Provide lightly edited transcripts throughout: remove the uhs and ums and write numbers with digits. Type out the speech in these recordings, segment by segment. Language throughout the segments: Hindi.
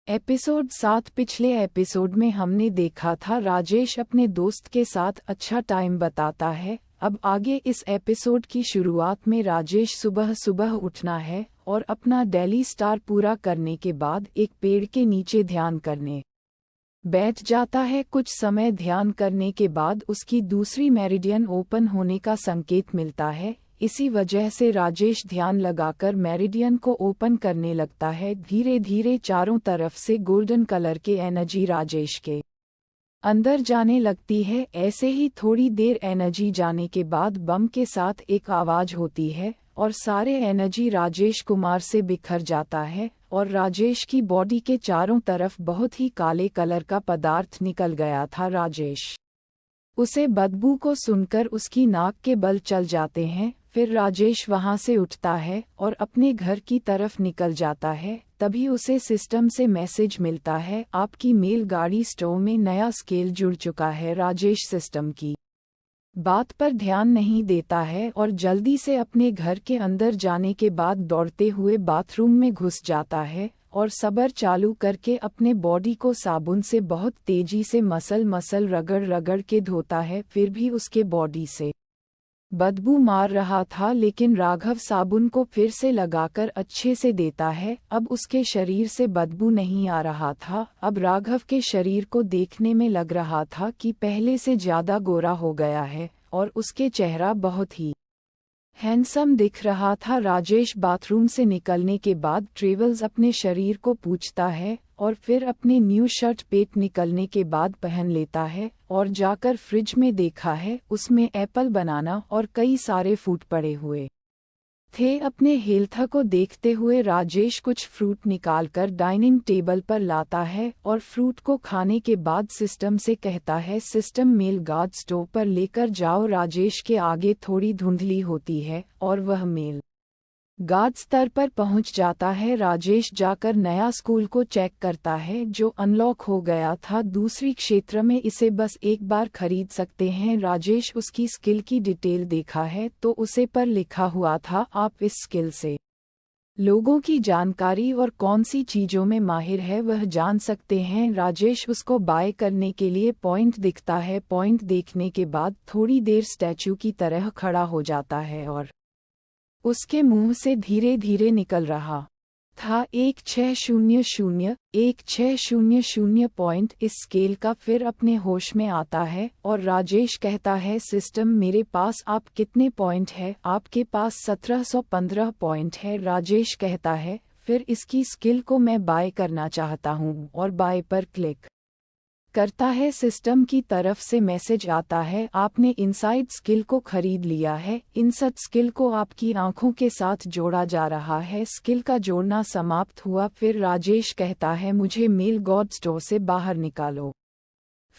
एपिसोड 7। पिछले एपिसोड में हमने देखा था राजेश अपने दोस्त के साथ अच्छा टाइम बताता है। अब आगे इस एपिसोड की शुरुआत में राजेश सुबह सुबह उठना है और अपना डेली स्टार पूरा करने के बाद एक पेड़ के नीचे ध्यान करने बैठ जाता है। कुछ समय ध्यान करने के बाद उसकी दूसरी मेरिडियन ओपन होने का संकेत मिलता है। इसी वजह से राजेश ध्यान लगाकर मेरिडियन को ओपन करने लगता है। धीरे धीरे चारों तरफ से गोल्डन कलर के एनर्जी राजेश के अंदर जाने लगती है। ऐसे ही थोड़ी देर एनर्जी जाने के बाद बम के साथ एक आवाज होती है और सारे एनर्जी राजेश कुमार से बिखर जाता है और राजेश की बॉडी के चारों तरफ बहुत ही काले कलर का पदार्थ निकल गया था। राजेश उसे बदबू को सुनकर उसकी नाक के बल चल जाते हैं। फिर राजेश वहां से उठता है और अपने घर की तरफ निकल जाता है। तभी उसे सिस्टम से मैसेज मिलता है, आपकी मेल गाड़ी स्टोर में नया स्केल जुड़ चुका है। राजेश सिस्टम की बात पर ध्यान नहीं देता है और जल्दी से अपने घर के अंदर जाने के बाद दौड़ते हुए बाथरूम में घुस जाता है और सबर चालू करके अपने बॉडी को साबुन से बहुत तेजी से मसल रगड़ रगड़ के धोता है। फिर भी उसके बॉडी से बदबू मार रहा था, लेकिन राघव साबुन को फिर से लगाकर अच्छे से देता है। अब उसके शरीर से बदबू नहीं आ रहा था। अब राघव के शरीर को देखने में लग रहा था कि पहले से ज्यादा गोरा हो गया है और उसके चेहरा बहुत ही हैंडसम दिख रहा था। राजेश बाथरूम से निकलने के बाद ट्रेवल्स अपने शरीर को पूछता है और फिर अपने न्यू शर्ट पेट निकलने के बाद पहन लेता है और जाकर फ्रिज में देखा है, उसमें एप्पल बनाना और कई सारे फ्रूट पड़े हुए थे। अपने हेल्थ को देखते हुए राजेश कुछ फ्रूट निकालकर डाइनिंग टेबल पर लाता है और फ्रूट को खाने के बाद सिस्टम से कहता है, सिस्टम मेल गार्ड स्टोव पर लेकर जाओ। राजेश के आगे थोड़ी धुंधली होती है और वह मेल गार्ड स्तर पर पहुंच जाता है। राजेश जाकर नया स्कूल को चेक करता है जो अनलॉक हो गया था दूसरी क्षेत्र में। इसे बस एक बार खरीद सकते हैं। राजेश उसकी स्किल की डिटेल देखा है तो उसे पर लिखा हुआ था, आप इस स्किल से लोगों की जानकारी और कौन सी चीजों में माहिर है वह जान सकते हैं। राजेश उसको बाय करने के लिए पॉइंट दिखता है। पॉइंट देखने के बाद थोड़ी देर स्टैचू की तरह खड़ा हो जाता है और उसके मुंह से धीरे धीरे निकल रहा था 1600 पॉइंट इस स्केल का। फिर अपने होश में आता है और राजेश कहता है, सिस्टम मेरे पास आप कितने पॉइंट है? आपके पास 1715 पॉइंट है। राजेश कहता है, फिर इसकी स्किल को मैं बाय करना चाहता हूँ और बाय पर क्लिक करता है। सिस्टम की तरफ से मैसेज आता है, आपने इनसाइड स्किल को खरीद लिया है। इनसाइड स्किल को आपकी आंखों के साथ जोड़ा जा रहा है। स्किल का जोड़ना समाप्त हुआ। फिर राजेश कहता है, मुझे मेल गॉड स्टोर से बाहर निकालो।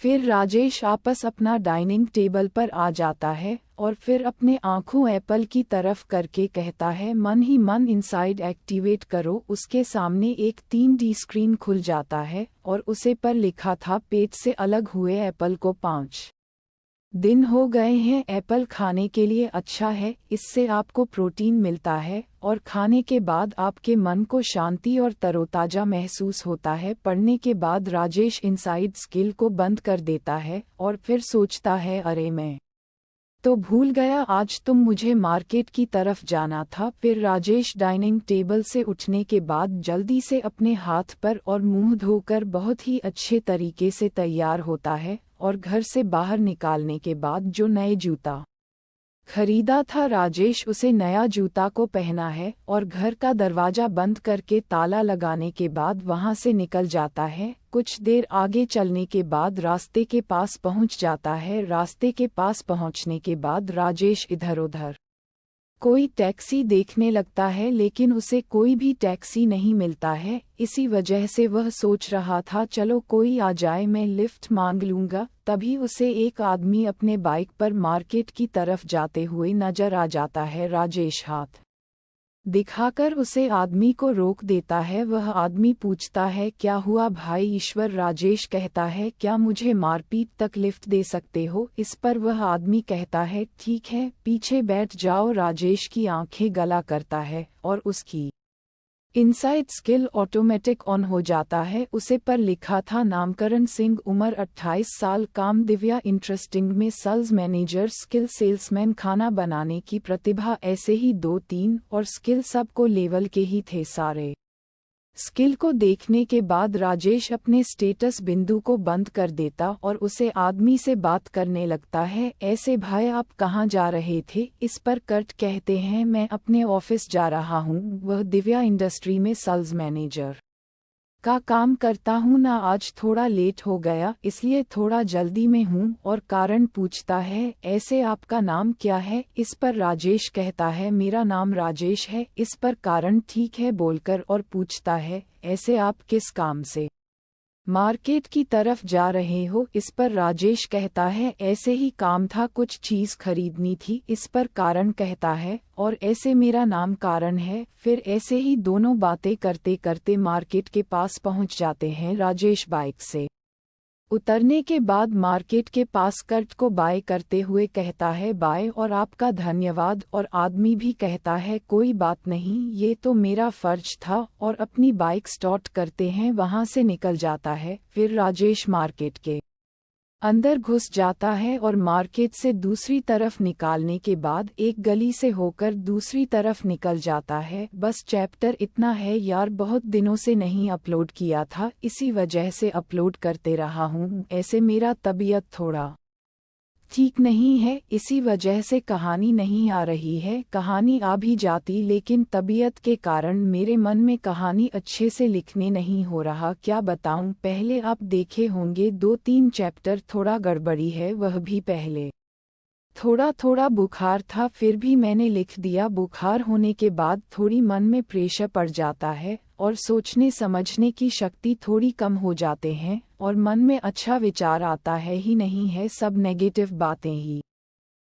फिर राजेश आपस अपना डाइनिंग टेबल पर आ जाता है और फिर अपने आंखों एप्पल की तरफ करके कहता है, मन ही मन इनसाइड एक्टिवेट करो। उसके सामने एक 3D स्क्रीन खुल जाता है और उसे पर लिखा था, पेट से अलग हुए एप्पल को 5 दिन हो गए हैं। एप्पल खाने के लिए अच्छा है, इससे आपको प्रोटीन मिलता है और खाने के बाद आपके मन को शांति और तरोताजा महसूस होता है। पढ़ने के बाद राजेश इनसाइड स्किल को बंद कर देता है और फिर सोचता है, अरे मैं तो भूल गया, आज तुम मुझे मार्केट की तरफ जाना था। फिर राजेश डाइनिंग टेबल से उठने के बाद जल्दी से अपने हाथ पर और मुंह धोकर बहुत ही अच्छे तरीके से तैयार होता है और घर से बाहर निकालने के बाद जो नए जूता खरीदा था राजेश उसे नया जूता को पहना है और घर का दरवाजा बंद करके ताला लगाने के बाद वहां से निकल जाता है। कुछ देर आगे चलने के बाद रास्ते के पास पहुंच जाता है। रास्ते के पास पहुंचने के बाद राजेश इधर उधर कोई टैक्सी देखने लगता है, लेकिन उसे कोई भी टैक्सी नहीं मिलता है। इसी वजह से वह सोच रहा था, चलो कोई आ जाए मैं लिफ्ट मांग लूंगा। तभी उसे एक आदमी अपने बाइक पर मार्केट की तरफ जाते हुए नजर आ जाता है। राजेश हाथ दिखाकर उसे आदमी को रोक देता है। वह आदमी पूछता है, क्या हुआ भाई ईश्वर? राजेश कहता है, क्या मुझे मारपीट तक लिफ्ट दे सकते हो? इस पर वह आदमी कहता है, ठीक है पीछे बैठ जाओ। राजेश की आंखें गला करता है और उसकी इनसाइड स्किल ऑटोमेटिक ऑन हो जाता है। उसे पर लिखा था नामकरण सिंह, उम्र 28 साल, काम दिव्या इंटरेस्टिंग में सेल्स मैनेजर, स्किल सेल्समैन, खाना बनाने की प्रतिभा, ऐसे ही 2-3 और स्किल सबको लेवल के ही थे सारे। स्किल को देखने के बाद राजेश अपने स्टेटस बिंदु को बंद कर देता और उसे आदमी से बात करने लगता है। ऐसे भाई आप कहाँ जा रहे थे? इस पर कट कहते हैं मैं अपने ऑफिस जा रहा हूँ। वह दिव्या इंडस्ट्री में सेल्स मैनेजर का काम करता हूँ ना, आज थोड़ा लेट हो गया इसलिए थोड़ा जल्दी में हूँ। और कारण पूछता है ऐसे आपका नाम क्या है? इस पर राजेश कहता है मेरा नाम राजेश है। इस पर कारण ठीक है बोलकर और पूछता है ऐसे आप किस काम से मार्केट की तरफ जा रहे हो? इस पर राजेश कहता है ऐसे ही काम था, कुछ चीज खरीदनी थी। इस पर कारण कहता है और ऐसे मेरा नाम कारण है। फिर ऐसे ही दोनों बातें करते करते मार्केट के पास पहुंच जाते हैं। राजेश बाइक से उतरने के बाद मार्केट के पास कर्ट को बाय करते हुए कहता है बाय और आपका धन्यवाद। और आदमी भी कहता है कोई बात नहीं, ये तो मेरा फर्ज था। और अपनी बाइक स्टार्ट करते हैं, वहां से निकल जाता है। फिर राजेश मार्केट के अंदर घुस जाता है और मार्केट से दूसरी तरफ निकालने के बाद एक गली से होकर दूसरी तरफ निकल जाता है। बस चैप्टर इतना है यार, बहुत दिनों से नहीं अपलोड किया था, इसी वजह से अपलोड करते रहा हूँ। ऐसे मेरा तबीयत थोड़ा ठीक नहीं है, इसी वजह से कहानी नहीं आ रही है। कहानी आ भी जाती लेकिन तबीयत के कारण मेरे मन में कहानी अच्छे से लिखने नहीं हो रहा। क्या बताऊं, पहले आप देखे होंगे 2-3 चैप्टर, थोड़ा गड़बड़ी है, वह भी पहले थोड़ा थोड़ा बुखार था फिर भी मैंने लिख दिया। बुखार होने के बाद थोड़ी मन में प्रेशर पड़ जाता है और सोचने समझने की शक्ति थोड़ी कम हो जाते हैं और मन में अच्छा विचार आता है ही नहीं है, सब नेगेटिव बातें ही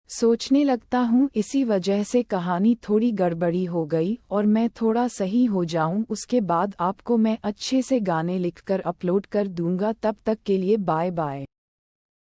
सोचने लगता हूँ। इसी वजह से कहानी थोड़ी गड़बड़ी हो गई और मैं थोड़ा सही हो जाऊँ उसके बाद आपको मैं अच्छे से गाने लिखकर अपलोड कर दूंगा। तब तक के लिए बाय बाय।